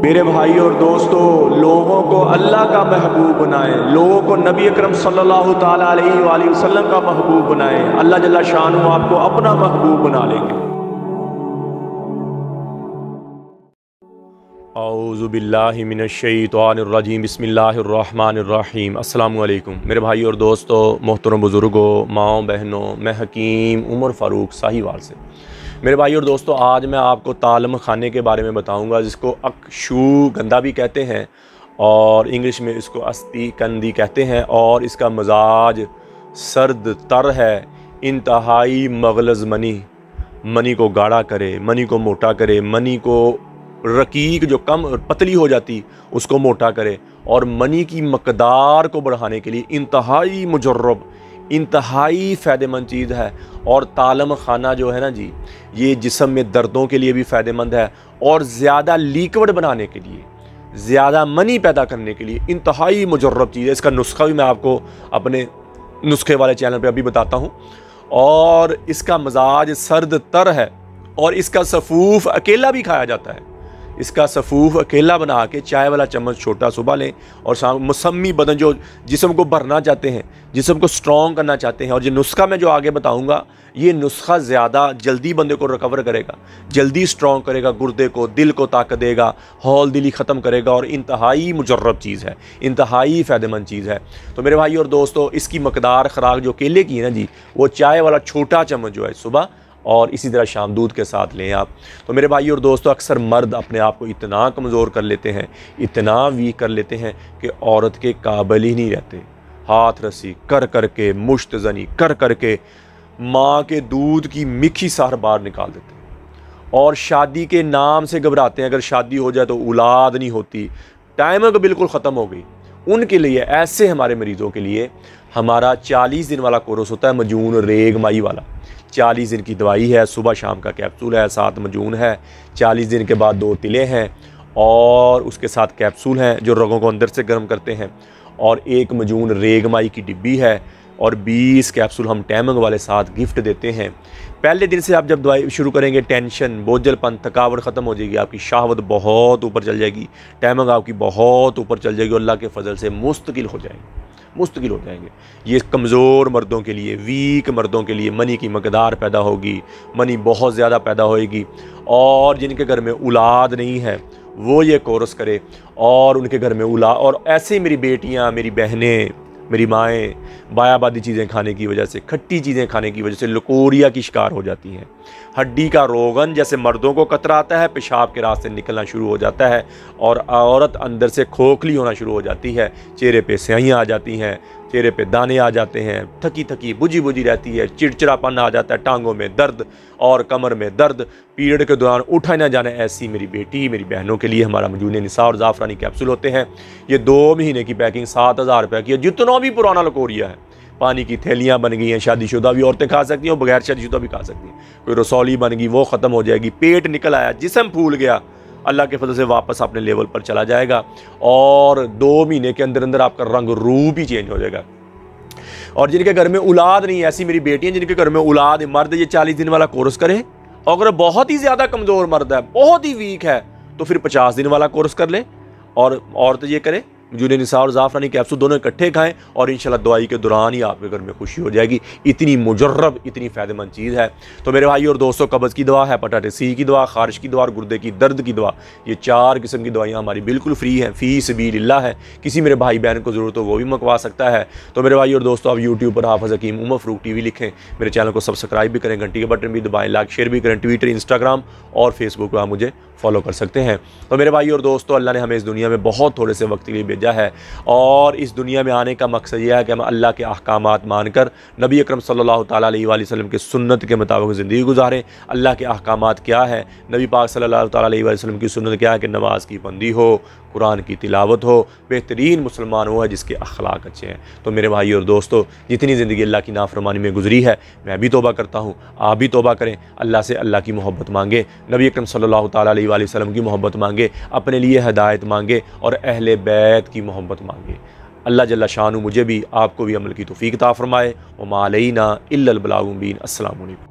मेरे भाई और दोस्तों, लोगों को अल्लाह का महबूब बनाएं, लोगों को नबी अकरम सल्लल्लाहु ताला अलैहि वसल्लम का महबूब बनाएं। अल्लाह जल्ला शानु आपको अपना महबूब बना लेंगे। औज़ु बिल्लाहि मिनश्शैतानिर्रजीम, बिस्मिल्लाहिर्रहमानिर्रहीम। अस्सलामु अलैकुम मेरे भाई और दोस्तों, मोहतरम बुज़ुर्गों, माओ बहनों, मैं हकीम उमर फ़ारूक साहिवाल से। मेरे भाई और दोस्तों, आज मैं आपको तालम खाने के बारे में बताऊंगा, जिसको अकशूगंधा भी कहते हैं और इंग्लिश में इसको अस्ती कंदी कहते हैं। और इसका मजाज सर्द तर है, इंतहाई मगलज़ मनी को गाढ़ा करे, मनी को मोटा करे, मनी को रकीक जो कम पतली हो जाती उसको मोटा करे, और मनी की मकदार को बढ़ाने के लिए इंतहाई मुजर्रब, इंतहाई फ़ायदेमंद चीज़ है। और तालम खाना जो है ना जी, ये जिस्म में दर्दों के लिए भी फ़ायदेमंद है, और ज़्यादा लिक्विड बनाने के लिए, ज़्यादा मनी पैदा करने के लिए इंतहाई मुजर्रब चीज़ है। इसका नुस्खा भी मैं आपको अपने नुस्खे वाले चैनल पे अभी बताता हूँ। और इसका मजाज सर्द तर है, और इसका सफ़ूफ अकेला भी खाया जाता है। इसका सफ़ूफ अकेला बना के चाय वाला चम्मच छोटा सुबह लें, और शाम मौसमी बदन जो जिस्म को भरना चाहते हैं, जिस्म को स्ट्रॉन्ग करना चाहते हैं। और ये नुस्खा मैं जो आगे बताऊंगा, ये नुस्खा ज़्यादा जल्दी बंदे को रिकवर करेगा, जल्दी स्ट्रॉन्ग करेगा, गुर्दे को, दिल को ताकत देगा, हौल दिली ख़त्म करेगा, और इंतहाई मुजर्रब चीज़ है, इंतहाई फ़ायदेमंद चीज़ है। तो मेरे भाई और दोस्तों, इसकी मकदार ख़ुराक जो केले की है ना जी, वो चाय वाला छोटा चम्मच जो है सुबह, और इसी तरह शाम दूध के साथ लें आप। तो मेरे भाई और दोस्तों, अक्सर मर्द अपने आप को इतना कमज़ोर कर लेते हैं, इतना वीक कर लेते हैं कि औरत के काबिल ही नहीं रहते। हाथ रस्सी कर कर के, मुश्तज़नी कर कर के माँ के दूध की मिठी सार बाहर निकाल देते हैं, और शादी के नाम से घबराते हैं। अगर शादी हो जाए तो औलाद नहीं होती, टाइम बिल्कुल ख़त्म हो गई। उनके लिए, ऐसे हमारे मरीज़ों के लिए हमारा 40 दिन वाला कोर्स होता है, मजून रेग माई वाला। 40 दिन की दवाई है, सुबह शाम का कैप्सूल है, 7 मजून है, 40 दिन के बाद 2 तिले हैं, और उसके साथ कैप्सूल हैं जो रगों को अंदर से गर्म करते हैं, और 1 मजून रेगमाई की डिब्बी है, और 20 कैप्सूल हम टैमंग वाले साथ गिफ्ट देते हैं। पहले दिन से आप जब दवाई शुरू करेंगे, टेंशन, बोझलपन, थकावट ख़त्म हो जाएगी, आपकी शाहवत बहुत ऊपर चल जाएगी, टैमंग आपकी बहुत ऊपर चल जाएगी, अल्लाह के फजल से मुस्तकिल हो जाएंगे। ये कमज़ोर मर्दों के लिए, वीक मर्दों के लिए मनी की मकदार पैदा होगी, मनी बहुत ज़्यादा पैदा होएगी। और जिनके घर में औलाद नहीं है वो ये कोर्स करे, और उनके घर में औलाद, और ऐसे ही मेरी बेटियां, मेरी बहनें, मेरी माएँ बायाबादी चीज़ें खाने की वजह से, खट्टी चीज़ें खाने की वजह से लकोरिया की शिकार हो जाती हैं। हड्डी का रोगन जैसे मर्दों को कतरा आता है, पेशाब के रास्ते निकलना शुरू हो जाता है, और औरत अंदर से खोखली होना शुरू हो जाती है, चेहरे पे स्याहियाँ आ जाती हैं, चेहरे पे दाने आ जाते हैं, थकी थकी बुझी बुझी रहती है, चिड़चिड़ापन आ जाता है, टांगों में दर्द और कमर में दर्द, पीरियड के दौरान उठा ना जाना। ऐसी मेरी बेटी, मेरी बहनों के लिए हमारा मजून निसा और ज़ाफ़रानी कैप्सूल होते हैं। ये 2 महीने की पैकिंग 7000 रुपये की है। जितना भी पुराना लकोरिया है, पानी की थैलियाँ बन गई हैं, शादीशुदा भी औरतें खा सकती हैं, और बगैर शादीशुदा भी खा सकती हैं। कोई रसौली बन गई, वो ख़त्म हो जाएगी। पेट निकल आया, जिस्म फूल गया, अल्लाह के फजल से वापस अपने लेवल पर चला जाएगा, और 2 महीने के अंदर अंदर आपका रंग रूप ही चेंज हो जाएगा। और जिनके घर में औलाद नहीं, ऐसी मेरी बेटियां जिनके घर में औलाद, मर्द ये 40 दिन वाला कोर्स करें। अगर बहुत ही ज़्यादा कमज़ोर मर्द है, बहुत ही वीक है, तो फिर 50 दिन वाला कोर्स कर ले। और औरत ये करे, मजून निसा और ज़ाफ़रानी कैप्सूल दोनों इकट्ठे खाएं, और इंशाल्लाह दवाई के दौरान ही आपके घर में खुशी हो जाएगी। इतनी मुजर्रब, इतनी फ़ायदेमंद चीज़ है। तो मेरे भाई और दोस्तों, कब्ज़ की दवा, हेपेटाइटिस सी की दवा, ख़ारिश की दवा और गुर्दे की दर्द की दवा, ये 4 किस्म की दवाइयाँ हमारी बिल्कुल फ्री हैं, फ़ी सबीलिल्लाह है। किसी मेरे भाई बहन को ज़रूरत हो वो भी मंगवा सकता है। तो मेरे भाई और दोस्तों, आप यूट्यूब पर हाफ़िज़ हकीम उमर फ़ारूक TV लिखें, मेरे चैनल को सब्सक्राइब भी करें, घंटी के बटन भी दबाएँ, लाइक शेयर भी करें। ट्विटर, इंस्टाग्राम और फेसबुक पर आप मुझे फॉलो कर सकते हैं। तो मेरे भाई और दोस्तों, अल्लाह ने हमें इस दुनिया में बहुत थोड़े से वक्त के लिए भेजा है, और इस दुनिया में आने का मकसद यह है कि हम अल्लाह के अहकामात मानकर नबी अकरम सल्लल्लाहु ताला अलैहि वसल्लम के सुन्नत के मुताबिक ज़िंदगी गुजारें। अल्लाह के अहकामात क्या है, नबी पाक सल्लल्लाहु ताला अलैहि वसल्लम की सुन्नत क्या है कि नमाज की बंदी हो, कुरान की तिलावत हो, बेहतरीन मुसलमान वो है जिसके अखलाक अच्छे हैं। तो मेरे भाई और दोस्तों, जितनी ज़िंदगी अल्लाह की नाफरमानी में गुजरी है, मैं भी तौबा करता हूँ, आप भी तौबा करें, अल्लाह से अल्लाह की मोहब्बत मांगे, नबी अकरम सल्लल्लाहु ताला अलैहि वसल्लम की मोहब्बत मांगे, अपने लिए हिदायत मांगे, और अहले बैत की मोहब्बत मांगे। अल्लाह जल्ला शानु मुझे भी, आपको भी अमल की तौफीक अता फरमाए। व मा अलैना इल्लल बलागुल मुबीन। अस्सलामु अलैकुम।